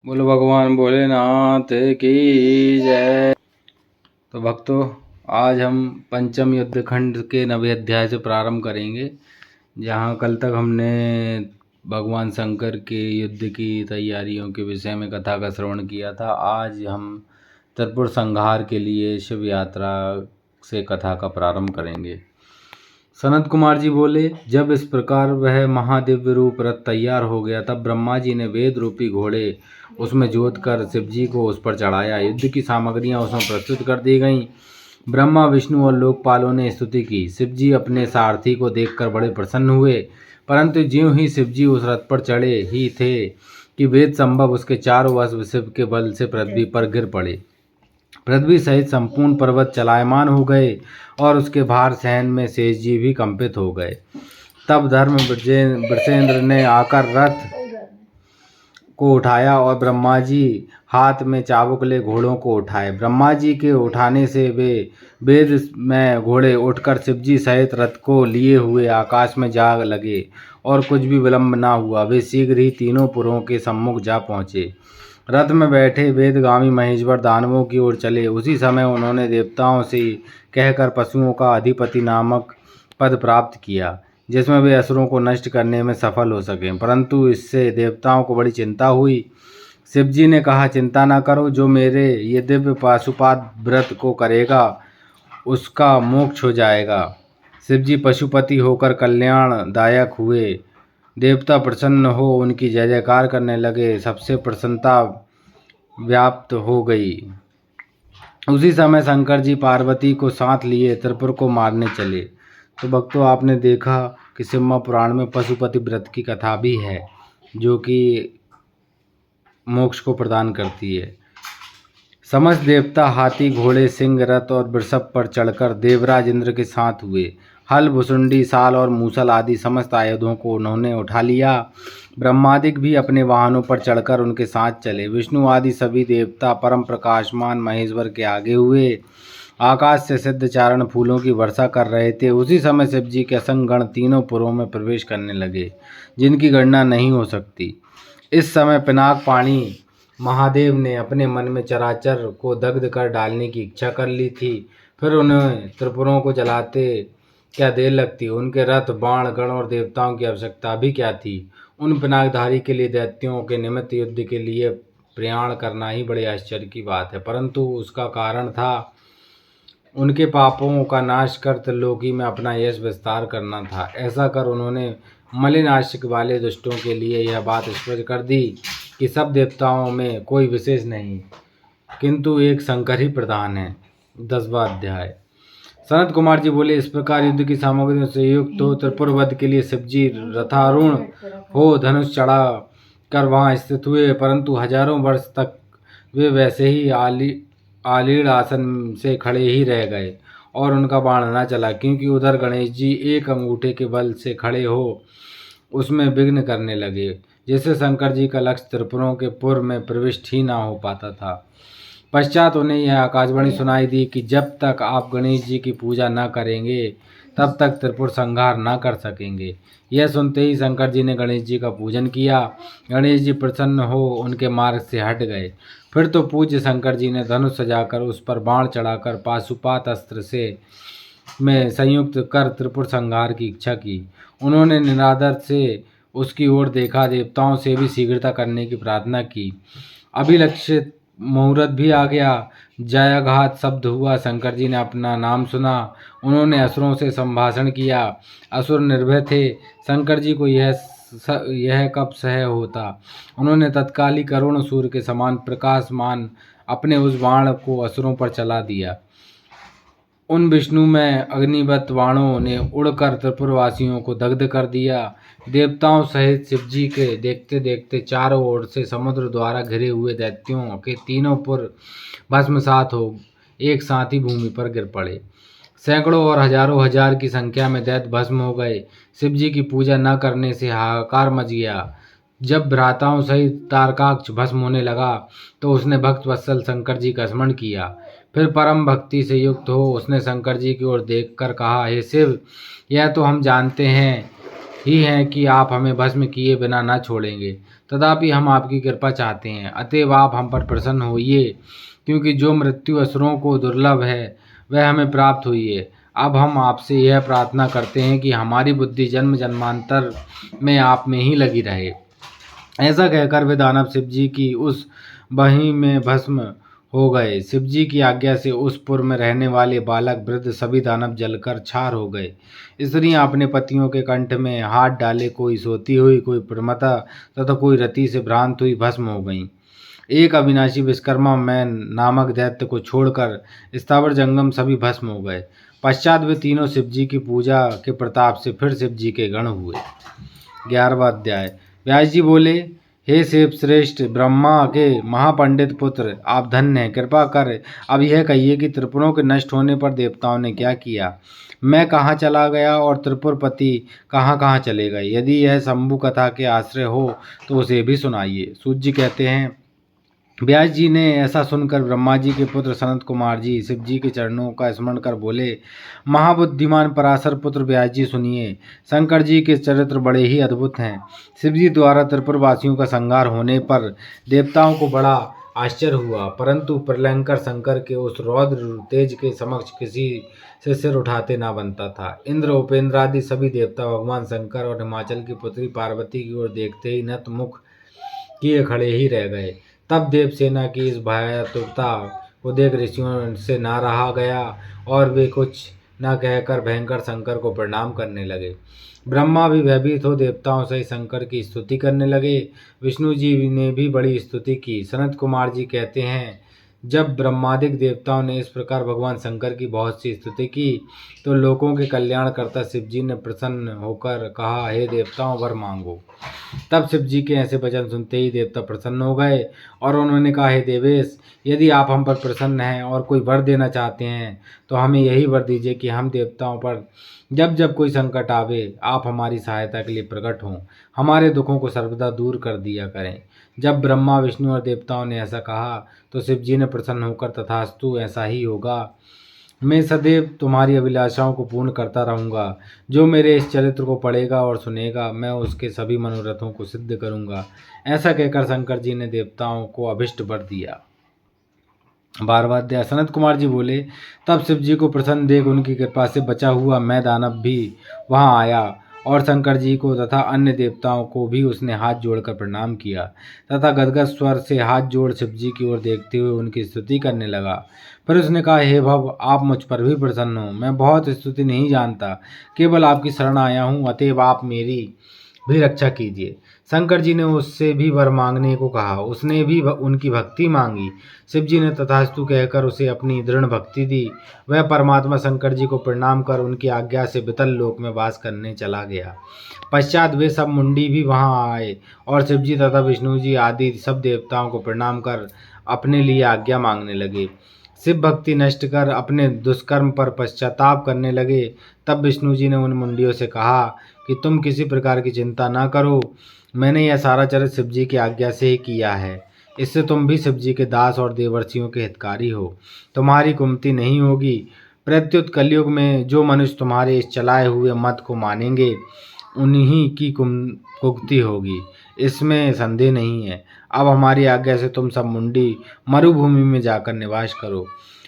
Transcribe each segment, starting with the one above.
बोलो भगवान भोलेनाथ की जय। तो भक्तों, आज हम पंचम युद्ध खंड के 90 अध्याय से प्रारंभ करेंगे, जहाँ कल तक हमने भगवान शंकर के युद्ध की तैयारियों के विषय में कथा का श्रवण किया था। आज हम त्रिपुर संहार के लिए शिव यात्रा से कथा का प्रारंभ करेंगे। सनत कुमार जी बोले, जब इस प्रकार वह महादिव्य रूप रथ तैयार हो गया, तब ब्रह्मा जी ने वेद रूपी घोड़े उसमें जोत कर शिव जी को उस पर चढ़ाया। युद्ध की सामग्रियां उसमें प्रस्तुत कर दी गईं। ब्रह्मा, विष्णु और लोकपालों ने स्तुति की। शिव जी अपने सारथी को देखकर बड़े प्रसन्न हुए, परंतु ज्यों ही शिव जी उस रथ पर चढ़े ही थे कि वेद संभव उसके चारों वश शिव के बल से पृथ्वी पर गिर पड़े। पृथ्वी सहित संपूर्ण पर्वत चलायमान हो गए और उसके भार सहन में शेष जी भी कंपित हो गए। तब धर्म वृषेंद्र ने आकर रथ को उठाया और ब्रह्मा जी हाथ में चाबुक ले घोड़ों को उठाए। ब्रह्मा जी के उठाने से वे वेद में घोड़े उठकर शिव जी सहित रथ को लिए हुए आकाश में जा लगे और कुछ भी विलंब ना हुआ। वे शीघ्र ही तीनों पुरों के सम्मुख जा पहुँचे। रथ में बैठे वेदगामी महेश्वर दानवों की ओर चले। उसी समय उन्होंने देवताओं से कहकर पशुओं का अधिपति नामक पद प्राप्त किया, जिसमें वे असुरों को नष्ट करने में सफल हो सकें। परंतु इससे देवताओं को बड़ी चिंता हुई। शिव जी ने कहा, चिंता न करो, जो मेरे ये दिव्य पाशुपात व्रत को करेगा उसका मोक्ष हो जाएगा। शिव जी पशुपति होकर कल्याणदायक हुए। देवता प्रसन्न हो उनकी जय जयकार करने लगे। सबसे प्रसन्नता व्याप्त हो गई। उसी समय शंकर जी पार्वती को साथ लिए त्रिपुर को मारने चले। तो भक्तों, आपने देखा कि सिम्हा पुराण में पशुपति व्रत की कथा भी है, जो कि मोक्ष को प्रदान करती है। समस्त देवता हाथी, घोड़े, सिंह, रथ और वृषभ पर चढ़कर देवराज इंद्र के साथ हुए। हल, भुसुंडी, साल और मूसल आदि समस्त आयुधों को उन्होंने उठा लिया। ब्रह्मादिक भी अपने वाहनों पर चढ़कर उनके साथ चले। विष्णु आदि सभी देवता परम प्रकाशमान महेश्वर के आगे हुए आकाश से सिद्ध चारण फूलों की वर्षा कर रहे थे। उसी समय शिव जी के असंग गण तीनों पुरों में प्रवेश करने लगे, जिनकी गणना नहीं हो सकती। इस समय पिनाक पाणी महादेव ने अपने मन में चराचर को दग्ध कर डालने की इच्छा कर ली थी। फिर उन्हें त्रिपुरों को जलाते क्या देर लगती। उनके रथ, बाण, गण और देवताओं की आवश्यकता भी क्या थी। उन पिनाकधारी के लिए दैत्यों के निमित्त युद्ध के लिए प्रयाण करना ही बड़े आश्चर्य की बात है, परंतु उसका कारण था उनके पापों का नाश कर त्रिलोकी में अपना यश विस्तार करना था। ऐसा कर उन्होंने मलिन आशिक वाले दुष्टों के लिए यह बात स्पष्ट कर दी कि सब देवताओं में कोई विशेष नहीं, किंतु एक शंकर ही प्रधान है। 10वां अध्याय। सनत कुमार जी बोले, इस प्रकार युद्ध की सामग्रियों से युक्त हो त्रिपुर वध के लिए शिव जी रथारूढ़ हो धनुष चढ़ा कर वहाँ स्थित हुए, परंतु हजारों वर्ष तक वे वैसे ही आलीड़ आसन से खड़े ही रह गए और उनका बाण न चला, क्योंकि उधर गणेश जी एक अंगूठे के बल से खड़े हो उसमें विघ्न करने लगे, जिससे शंकर जी का लक्ष्य त्रिपुरों के पुर में प्रविष्ट ही ना हो पाता था। पश्चात उन्हें यह आकाशवाणी सुनाई दी कि जब तक आप गणेश जी की पूजा न करेंगे तब तक त्रिपुर संहार न कर सकेंगे। यह सुनते ही शंकर जी ने गणेश जी का पूजन किया। गणेश जी प्रसन्न हो उनके मार्ग से हट गए। फिर तो पूज्य शंकर जी ने धनुष सजाकर उस पर बाण चढ़ाकर पाशुपात अस्त्र से में संयुक्त कर त्रिपुर संहार की इच्छा की। उन्होंने निरादर से उसकी ओर देखा, देवताओं से भी शीघ्रता करने की प्रार्थना की। अभिलक्षित मुहूर्त भी आ गया। जयाघात शब्द हुआ। शंकर जी ने अपना नाम सुना। उन्होंने असुरों से संभाषण किया। असुर निर्भय थे। शंकर जी को यह कब सह होता। उन्होंने तत्काल ही करुण सूर्य के समान प्रकाशमान अपने उस बाण को असुरों पर चला दिया। उन विष्णु में अग्निवत बाणों ने उड़कर त्रिपुरवासियों को दग्ध कर दिया। देवताओं सहित शिव जी के देखते देखते चारों ओर से समुद्र द्वारा घिरे हुए दैत्यों के तीनों पुर भस्मसात हो एक साथ ही भूमि पर गिर पड़े। सैकड़ों और हजारों हजार की संख्या में दैत्य भस्म हो गए। शिव जी की पूजा न करने से हाहाकार मच गया। जब भ्राताओं सहित तारकाक्ष भस्म होने लगा तो उसने भक्त वत्सल शंकर जी का स्मरण किया। फिर परम भक्ति से युक्त हो उसने शंकर जी की ओर देखकर कहा, हे शिव, यह तो हम जानते हैं ही हैं कि आप हमें भस्म किए बिना न छोड़ेंगे, तथापि हम आपकी कृपा चाहते हैं, अतएव आप हम पर प्रसन्न होइए, क्योंकि जो मृत्यु असुरों को दुर्लभ है वह हमें प्राप्त हुई है। अब हम आपसे यह प्रार्थना करते हैं कि हमारी बुद्धि जन्म जन्मांतर में आप में ही लगी रहे। ऐसा कहकर वे दानव शिव जी की उस बही में भस्म हो गए। शिव जी की आज्ञा से उस पुर में रहने वाले बालक वृद्ध सभी दानव जलकर छार हो गए। स्त्रियां अपने पतियों के कंठ में हाथ डाले कोई सोती हुई, कोई प्रमता तथा कोई रति से भ्रांत हुई भस्म हो गईं। एक अविनाशी विश्वकर्मा मैन नामक दैत्य को छोड़कर स्थावर जंगम सभी भस्म हो गए। पश्चात वे तीनों शिव जी की पूजा के प्रताप से फिर शिव जी के गण हुए। 11वां अध्याय। व्यास जी बोले, हे शिव श्रेष्ठ ब्रह्मा के महापंडित पुत्र, आप धन्य हैं। कृपा कर अब यह कहिए कि त्रिपुरों के नष्ट होने पर देवताओं ने क्या किया, मैं कहाँ चला गया और त्रिपुरपति कहाँ कहाँ चले गए। यदि यह शंभु कथा के आश्रय हो तो उसे भी सुनाइए। सूत जी कहते हैं, व्यास जी ने ऐसा सुनकर ब्रह्मा जी के पुत्र सनत कुमार जी शिव जी के चरणों का स्मरण कर बोले, महाबुद्धिमान पराशर पुत्र व्यास जी सुनिए, शंकर जी के चरित्र बड़े ही अद्भुत हैं। शिव जी द्वारा त्रिपुरवासियों का संहार होने पर देवताओं को बड़ा आश्चर्य हुआ, परंतु प्रलयंकर शंकर के उस रौद्र तेज के समक्ष किसी से सिर उठाते ना बनता था। इंद्र, उपेंद्र आदि सभी देवता भगवान शंकर और हिमाचल की पुत्री पार्वती की ओर देखते ही नत मुख किए खड़े ही रह गए। तब देवसेना की इस भयातुरता को देख ऋषियों से ना रहा गया और वे कुछ न कहकर भयंकर शंकर को प्रणाम करने लगे। ब्रह्मा भी भयभीत हो देवताओं से शंकर की स्तुति करने लगे। विष्णु जी ने भी बड़ी स्तुति की। सनत कुमार जी कहते हैं, जब ब्रह्मादिक देवताओं ने इस प्रकार भगवान शंकर की बहुत सी स्तुति की तो लोकों के कल्याण करता शिव जी ने प्रसन्न होकर कहा, हे देवताओं वर मांगो। तब शिव जी के ऐसे वचन सुनते ही देवता प्रसन्न हो गए और उन्होंने कहा, हे देवेश, यदि आप हम पर प्रसन्न हैं और कोई वर देना चाहते हैं तो हमें यही वर दीजिए कि हम देवताओं पर जब जब कोई संकट आवे आप हमारी सहायता के लिए प्रकट हों, हमारे दुखों को सर्वदा दूर कर दिया करें। जब ब्रह्मा, विष्णु और देवताओं ने ऐसा कहा तो शिव जी ने प्रसन्न होकर, तथास्तु ऐसा ही होगा, मैं सदैव तुम्हारी अभिलाषाओं को पूर्ण करता रहूँगा। जो मेरे इस चरित्र को पढ़ेगा और सुनेगा मैं उसके सभी मनोरथों को सिद्ध करूँगा। ऐसा कहकर शंकर जी ने देवताओं को अभिष्ट वर दिया। 12वां अध्याय। सनत कुमार जी बोले, तब शिव जी को प्रसन्न देख उनकी कृपा से बचा हुआ मैं दानव भी वहाँ आया और शंकर जी को तथा अन्य देवताओं को भी उसने हाथ जोड़कर प्रणाम किया तथा गदगद स्वर से हाथ जोड़ शिव जी की ओर देखते हुए उनकी स्तुति करने लगा। फिर उसने कहा, हे भव, आप मुझ पर भी प्रसन्न हो। मैं बहुत स्तुति नहीं जानता, केवल आपकी शरण आया हूँ, अतएव आप मेरी भी रक्षा कीजिए। शंकर जी ने उससे भी वर मांगने को कहा। उसने भी उनकी भक्ति मांगी। शिव जी ने तथास्तु कहकर उसे अपनी दृढ़ भक्ति दी। वह परमात्मा शंकर जी को प्रणाम कर उनकी आज्ञा से वितल लोक में वास करने चला गया। पश्चात वे सब मुंडी भी वहां आए और शिव जी तथा विष्णु जी आदि सब देवताओं को प्रणाम कर अपने लिए आज्ञा मांगने लगे। शिव भक्ति नष्ट कर अपने दुष्कर्म पर पश्चाताप करने लगे। तब विष्णु जी ने उन मुंडियों से कहा कि तुम किसी प्रकार की चिंता ना करो, मैंने यह सारा चरित्र शिव जी की आज्ञा से ही किया है। इससे तुम भी शिव जी के दास और देवर्षियों के हितकारी हो, तुम्हारी कुमति नहीं होगी। प्रत्युत कलयुग में जो मनुष्य तुम्हारे इस चलाए हुए मत को मानेंगे उन्हीं की कुक्ति होगी, इसमें संदेह नहीं है। अब हमारी आज्ञा से तुम सब मुंडी मरुभूमि में जाकर निवास करो।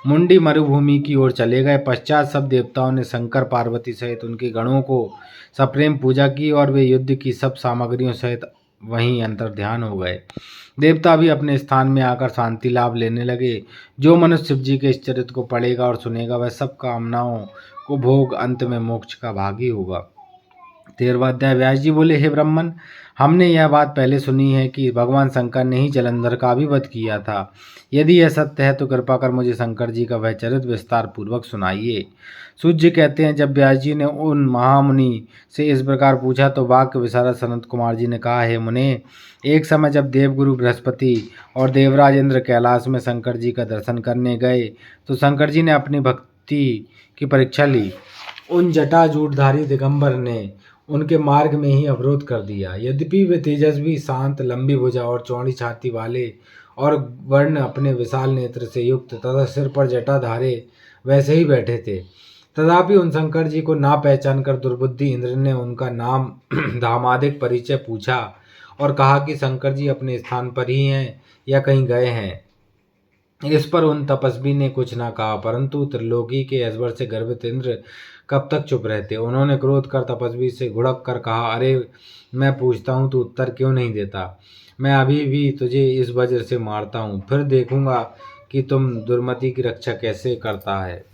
मुंडी मरुभूमि की ओर चले गए। पश्चात सब देवताओं ने शंकर, पार्वती सहित उनके गणों को सप्रेम पूजा की और वे युद्ध की सब सामग्रियों सहित वहीं अंतर ध्यान हो गए। देवता भी अपने स्थान में आकर शांति लाभ लेने लगे। जो मनुष्य शिव जी के इस चरित्र को पढ़ेगा और सुनेगा वह सब कामनाओं को भोग अंत में मोक्ष का भागी होगा। 13वां अध्याय। व्यास जी बोले, हे ब्राह्मण, हमने यह बात पहले सुनी है कि भगवान शंकर ने ही जलंधर का भी वध किया था। यदि यह सत्य है तो कृपा कर मुझे शंकर जी का वह चरित्र विस्तार पूर्वक सुनाइए। सूर्य कहते हैं, जब व्यास जी ने उन महामुनि से इस प्रकार पूछा तो वाक्य विशारद सनत कुमार जी ने कहा, हे मुने, एक समय जब देवगुरु बृहस्पति और देवराज इंद्र कैलाश में शंकर जी का दर्शन करने गए तो शंकर जी ने अपनी भक्ति की परीक्षा ली। उन जटाजूटधारी दिगंबर ने उनके मार्ग में ही अवरोध कर दिया। यद्यपि वे तेजस्वी, शांत, लंबी भुजा और चौड़ी छाती वाले और वर्ण अपने विशाल नेत्र से युक्त तथा सिर पर जटा धारे वैसे ही बैठे थे, तथापि उन शंकर जी को ना पहचान कर दुर्बुद्धि इंद्र ने उनका नाम धामादिक परिचय पूछा और कहा कि शंकर जी अपने स्थान पर ही हैं या कहीं गए हैं। इस पर उन तपस्वी ने कुछ ना कहा, परंतु त्रिलोकी के ऐश्वर्य से गर्वित इंद्र कब तक चुप रहते। उन्होंने क्रोध कर तपस्वी से घुड़क कर कहा, अरे मैं पूछता हूँ तो उत्तर क्यों नहीं देता? मैं अभी भी तुझे इस वज्र से मारता हूँ, फिर देखूंगा कि तुम दुर्मति की रक्षा कैसे करता है।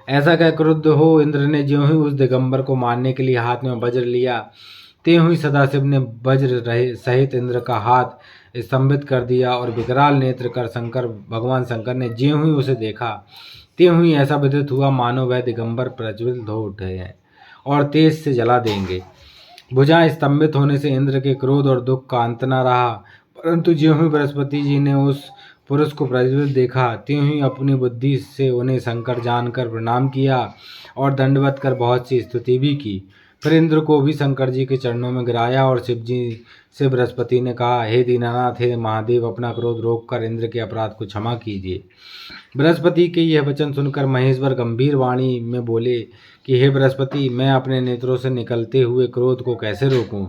ऐसा कह क्रुद्ध हो इंद्र ने ज्यों ही उस दिगंबर को मारने के लिए हाथ में वज्र लिया, त्यों ही सदाशिव ने वज्र रहे सहित इंद्र का हाथ स्तंभित कर दिया और विकराल नेत्र कर भगवान शंकर ने ज्यों ही उसे देखा, त्यों ही ऐसा विदित हुआ मानो वह दिगंबर प्रज्वलित हो उठे हैं और तेज से जला देंगे। भुजाएं स्तंभित होने से इंद्र के क्रोध और दुख का अंत न रहा, परंतु ज्यों ही बृहस्पति जी ने उस पुरुष को प्रज्वलित देखा, त्यों ही अपनी बुद्धि से उन्हें शंकर जानकर प्रणाम किया और दंडवत कर बहुत सी स्तुति भी की। फिर इंद्र को भी शंकर जी के चरणों में गिराया और शिव जी से बृहस्पति ने कहा, हे दीनानाथ, हे महादेव, अपना क्रोध रोककर इंद्र के अपराध को क्षमा कीजिए। बृहस्पति के यह वचन सुनकर महेश्वर गंभीर वाणी में बोले कि हे बृहस्पति, मैं अपने नेत्रों से निकलते हुए क्रोध को कैसे रोकूं?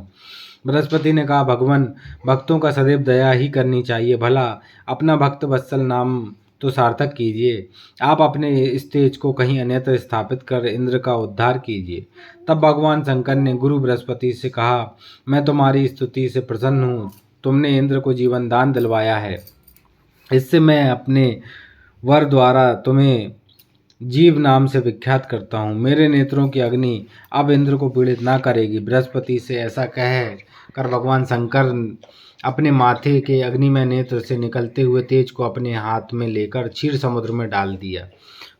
बृहस्पति ने कहा, भगवान, भक्तों का सदैव दया ही करनी चाहिए। भला अपना भक्त वत्सल नाम तो सार्थक कीजिए। आप अपने इस तेज को कहीं अन्यत्र स्थापित कर इंद्र का उद्धार कीजिए। तब भगवान शंकर ने गुरु बृहस्पति से कहा, मैं तुम्हारी स्तुति से प्रसन्न हूँ। तुमने इंद्र को जीवन दान दिलवाया है, इससे मैं अपने वर द्वारा तुम्हें जीव नाम से विख्यात करता हूँ। मेरे नेत्रों की अग्नि अब इंद्र को पीड़ित ना करेगी। बृहस्पति से ऐसा कह कर भगवान शंकर अपने माथे के अग्निमय नेत्र से निकलते हुए तेज को अपने हाथ में लेकर क्षीर समुद्र में डाल दिया।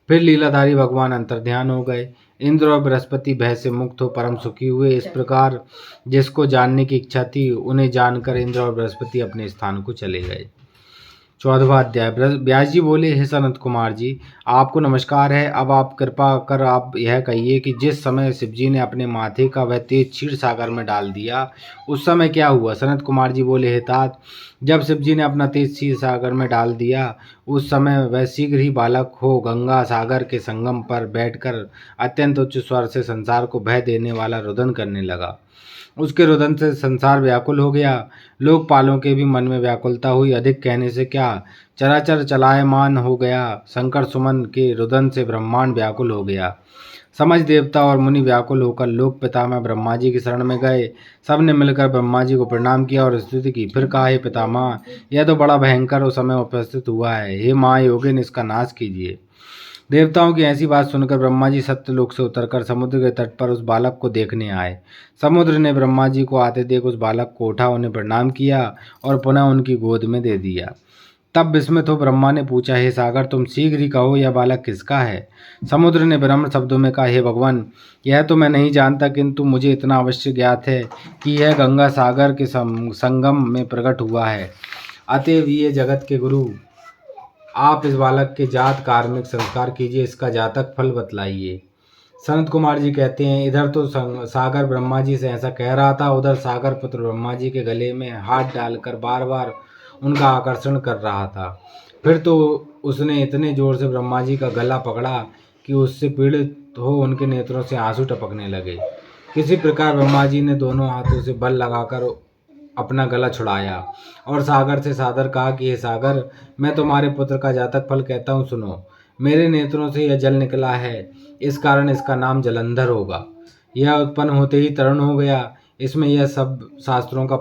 फिर लीलाधारी भगवान अंतर्ध्यान हो गए। इंद्र और बृहस्पति भय से मुक्त हो परम सुखी हुए। इस प्रकार जिसको जानने की इच्छा थी, उन्हें जानकर इंद्र और बृहस्पति अपने स्थान को चले गए। 14वां अध्याय। व्यास जी बोले, हे सनत कुमार जी, आपको नमस्कार है। अब आप कृपा कर आप यह कहिए कि जिस समय शिवजी ने अपने माथे का वह तेज क्षीर सागर में डाल दिया, उस समय क्या हुआ? सनत कुमार जी बोले, हे तात, जब शिवजी ने अपना तेज क्षीर सागर में डाल दिया, उस समय वह शीघ्र ही बालक हो गंगा सागर के संगम पर बैठकर अत्यंत उच्च स्वर से संसार को भय देने वाला रुदन करने लगा। उसके रुदन से संसार व्याकुल हो गया। लोकपालों के भी मन में व्याकुलता हुई। अधिक कहने से क्या, चराचर चलायमान हो गया। शंकर सुमन के रुदन से ब्रह्मांड व्याकुल हो गया। समझ देवता और मुनि व्याकुल होकर लोक पितामह ब्रह्मा जी की शरण में गए। सबने मिलकर ब्रह्मा जी को प्रणाम किया और स्तुति की। फिर कहा, हे पितामह, यह तो बड़ा भयंकर समय उपस्थित हुआ है। हे महायोगिन, इसका नाश कीजिए। देवताओं की ऐसी बात सुनकर ब्रह्मा जी सत्यलोक से उतरकर समुद्र के तट पर उस बालक को देखने आए। समुद्र ने ब्रह्मा जी को आते देख उस बालक को उठा, उन्हें प्रणाम किया और पुनः उनकी गोद में दे दिया। तब विस्मित हो ब्रह्मा ने पूछा, हे सागर, तुम शीघ्र ही कहो, यह बालक किसका है? समुद्र ने विनम्र शब्दों में कहा, हे भगवान, यह तो मैं नहीं जानता, किंतु मुझे इतना अवश्य ज्ञात है कि यह गंगा सागर के संगम में प्रकट हुआ है। अतएव ये जगत के गुरु, आप इस बालक के जात कार्मिक संस्कार कीजिए, इसका जातक फल बतलाइए। सनत कुमार जी कहते हैं, इधर तो सागर ब्रह्मा जी से ऐसा कह रहा था, उधर सागर पुत्र ब्रह्मा जी के गले में हाथ डालकर बार बार उनका आकर्षण कर रहा था। फिर तो उसने इतने जोर से ब्रह्मा जी का गला पकड़ा कि उससे पीड़ित हो उनके नेत्रों से आंसू टपकने लगे। किसी प्रकार ब्रह्मा जी ने दोनों हाथों से बल लगाकर अपना गला छुड़ाया और सागर से सादर कहा कि हे सागर, मैं तुम्हारे पुत्र का जातक फल कहता हूँ, सुनो। मेरे नेत्रों से यह जल निकला है, इस कारण इसका नाम जलंधर होगा। यह उत्पन्न होते ही तरुण हो गया। इसमें यह सब शास्त्रों का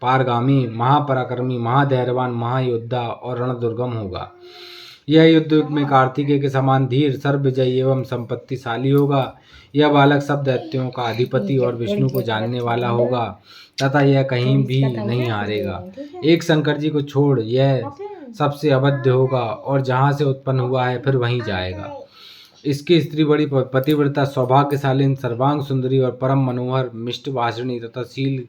पारगामी, महापराक्रमी, महाधैर्यवान, महायोद्धा और रणदुर्गम होगा। यह युद्ध में कार्तिकेय के समान धीर, सर्वविजयी एवं संपत्तिशाली होगा। यह बालक सब दैत्यों का अधिपति और विष्णु को जानने वाला होगा तथा यह कहीं भी नहीं हारेगा। एक शंकर जी को छोड़ यह सबसे अवध्य होगा और जहाँ से उत्पन्न हुआ है फिर वहीं जाएगा। इसकी स्त्री बड़ी पतिव्रता, सौभाग्यशाली, सर्वांग सुंदरी और परम मनोहर, मिष्ट भाषिणी तथा शील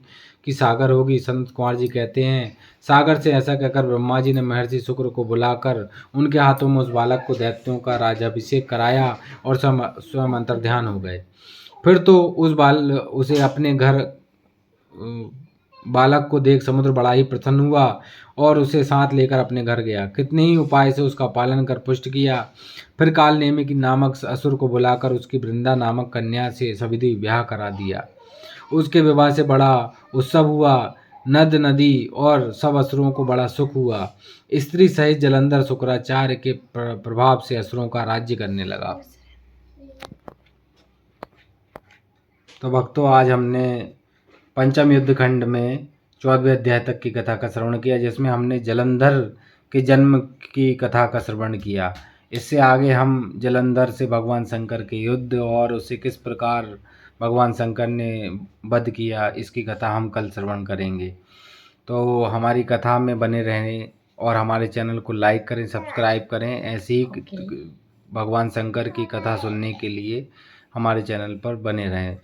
की सागर होगी। संत कुमार जी कहते हैं, सागर से ऐसा कहकर ब्रह्मा जी ने महर्षि शुक्र को बुलाकर उनके हाथों में उस बालक को दैत्यों का राज्याभिषेक कराया और स्वयं अंतर्ध्यान हो गए। फिर तो उसे अपने घर बालक को देख समुद्र बड़ा ही प्रसन्न हुआ और उसे साथ लेकर अपने घर गया। कितने ही उपाय से उसका पालन कर पुष्ट किया। फिर काल नेमि की नामक असुर को बुलाकर उसकी वृंदा नामक कन्या से सविधि ब्याह करा दिया। उसके विवाह से बड़ा उत्सव हुआ। नद नदी और सब असुरों को बड़ा सुख हुआ। स्त्री सहित जलंधर शुक्राचार्य के प्रभाव से असुरों का राज्य करने लगा। तो भक्तों, आज हमने पंचम युद्ध खंड में 14वें अध्याय तक की कथा का श्रवण किया, जिसमें हमने जलंधर के जन्म की कथा का श्रवण किया। इससे आगे हम जलंधर से भगवान शंकर के युद्ध और उसे किस प्रकार भगवान शंकर ने वध किया, इसकी कथा हम कल श्रवण करेंगे। तो हमारी कथा में बने रहने और हमारे चैनल को लाइक करें, सब्सक्राइब करें। ऐसी ही भगवान शंकर की कथा सुनने के लिए हमारे चैनल पर बने रहें।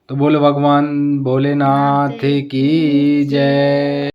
तो बोलो भगवान भोलेनाथ की जय।